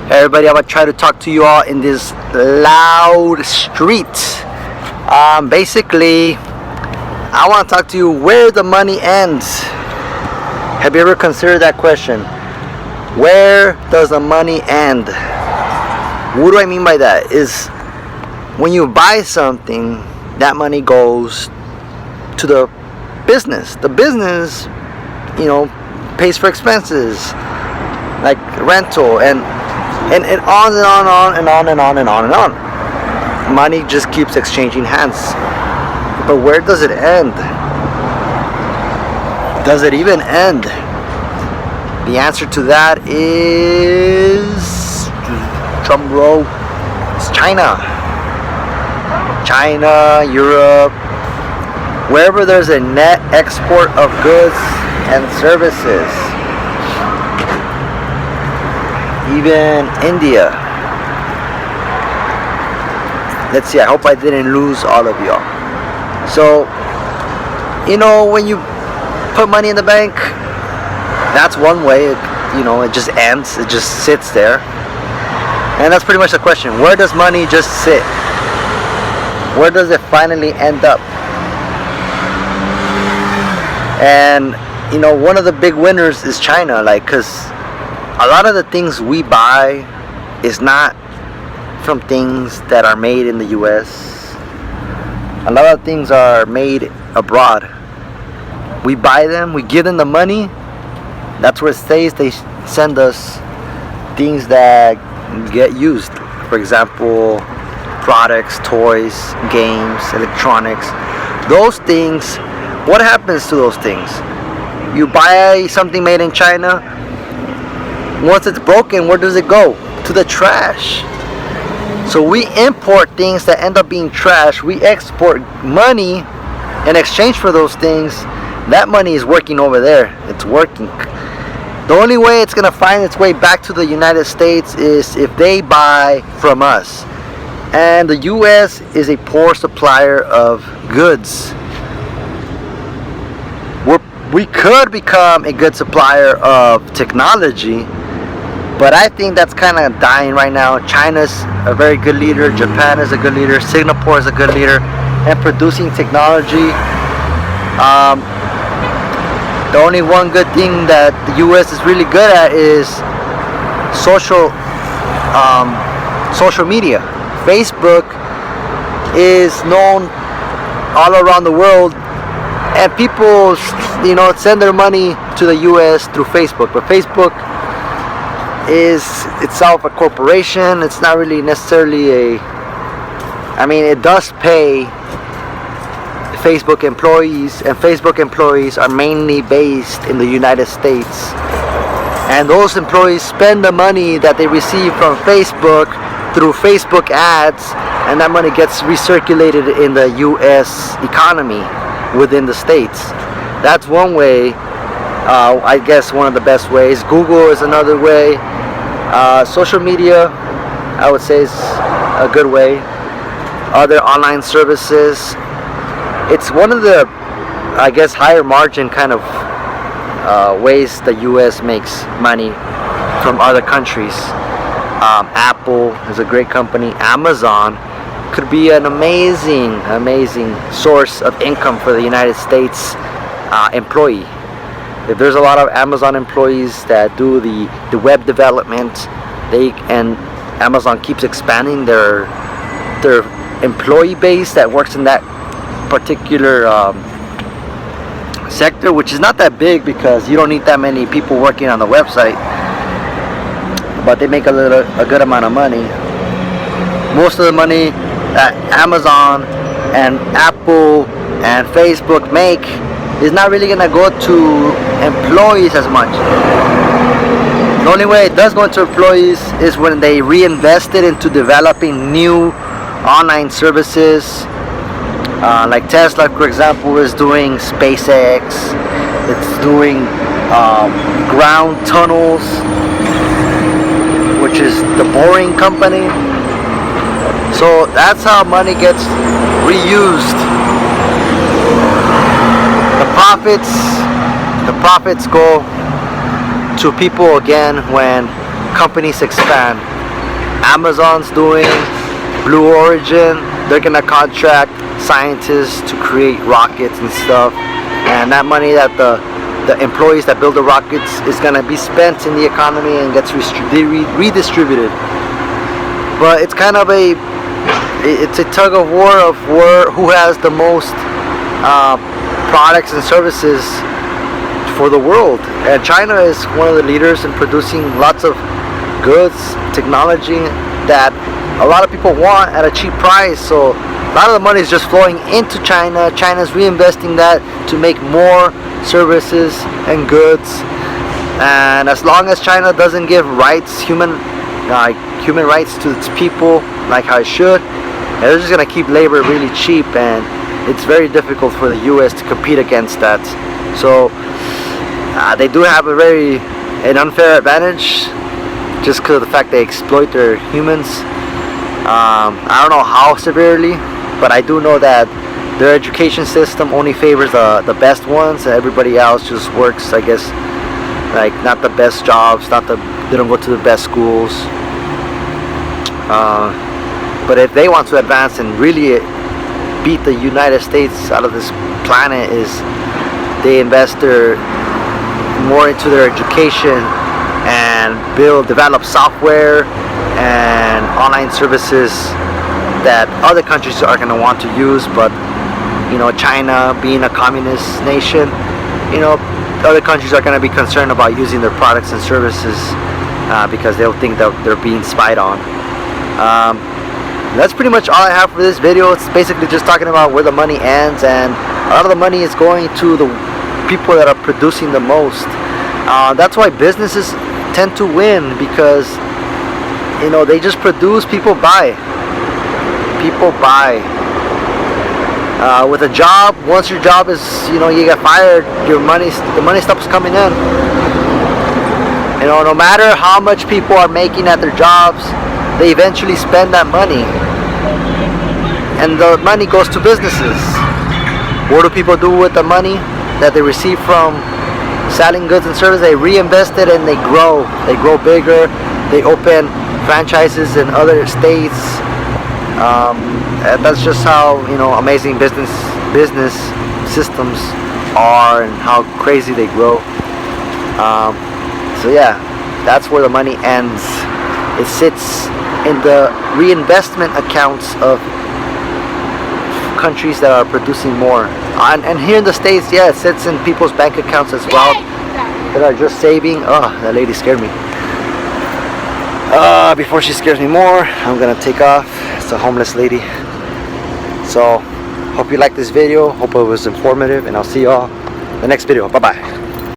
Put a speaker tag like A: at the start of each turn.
A: Hey everybody, I'm gonna try to talk to you all in this loud street. Basically, I want to talk to you where the money ends. Have you ever considered that question? Where does the money end? What do I mean by that? Is when you buy something, that money goes to the business. The business, pays for expenses like rental and on and on and on and on and on and on. Money just keeps exchanging hands. But where does it end? Does it even end? The answer to that is, drum roll, it's China. China, Europe, wherever there's a net export of goods and services. Even India. Let's see, I hope I didn't lose all of y'all. So, when you put money in the bank, that's one way. It just ends, it just sits there. And that's pretty much the question. Where does money just sit? Where does it finally end up? And, one of the big winners is China, because a lot of the things we buy is not from things that are made in the US. A lot of things are made abroad. We buy them, we give them the money, that's where it stays. They send us things that get used. For example, products, toys, games, electronics. Those things, what happens to those things? You buy something made in China, once it's broken, where does it go? To the trash. So we import things that end up being trash. We export money in exchange for those things. That money is working over there. It's working. The only way it's going to find its way back to the United States is if they buy from us. And the US is a poor supplier of goods. We could become a good supplier of technology, but I think that's kind of dying right now. China's a very good leader. Japan is a good leader. Singapore is a good leader in producing technology. The only one good thing that the US is really good at is social media. Facebook is known all around the world, and people, send their money to the US through Facebook. But Facebook is itself a corporation. It's not really necessarily it does pay Facebook employees, and Facebook employees are mainly based in the United States. And those employees spend the money that they receive from Facebook through Facebook ads, and that money gets recirculated in the US economy within the states. That's one way. I guess one of the best ways. Google is another way. Social media, I would say, is a good way. Other online services. It's one of the, higher margin kind of ways the U.S. makes money from other countries. Apple is a great company. Amazon could be an amazing source of income for the United States employee. If there's a lot of Amazon employees that do the web development, and Amazon keeps expanding their employee base that works in that particular sector, which is not that big because you don't need that many people working on the website, but they make a good amount of money. Most of the money that Amazon and Apple and Facebook make is not really going to go to employees as much. The only way it does go into employees is when they reinvest it into developing new online services. Like Tesla, for example, is doing SpaceX. It's doing ground tunnels, which is the Boring Company. So that's how money gets reused. The profits go to people again when companies expand. Amazon's doing, Blue Origin. They're gonna contract scientists to create rockets and stuff, and that money that the employees that build the rockets is gonna be spent in the economy and gets redistributed. But it's kind of a tug of war of who has the most products and services for the world. And China is one of the leaders in producing lots of goods, technology that a lot of people want at a cheap price. So a lot of the money is just flowing into China. China's reinvesting that to make more services and goods. And as long as China doesn't give rights, human rights to its people like how it should, they're just gonna keep labor really cheap, and it's very difficult for the US to compete against that. So they do have an unfair advantage just because of the fact they exploit their humans. I don't know how severely, but I do know that their education system only favors the best ones, and everybody else just works, I guess, like not the best jobs, they don't go to the best schools. But if they want to advance and really beat the United States out of this planet, is they invest more into their education and develop software and online services that other countries are going to want to use. But China being a communist nation, other countries are going to be concerned about using their products and services because they'll think that they're being spied on. That's pretty much all I have for this video. It's basically just talking about where the money ends, and a lot of the money is going to the people that are producing the most. That's why businesses tend to win, because they just produce, people buy. With a job, once your job is, you get fired, the money stops coming in. No matter how much people are making at their jobs, they eventually spend that money, and the money goes to businesses. What do people do with the money that they receive from selling goods and services? They reinvest it and they grow bigger. They open franchises in other states. And that's just how amazing business systems are, and how crazy they grow. So yeah, that's where the money ends. It sits in the reinvestment accounts of countries that are producing more. And here in the States, yeah, it sits in people's bank accounts as well, that are just saving. Oh, that lady scared me. Before she scares me more, I'm gonna take off. It's a homeless lady. So hope you liked this video, hope it was informative, and I'll see y'all in the next video. Bye bye.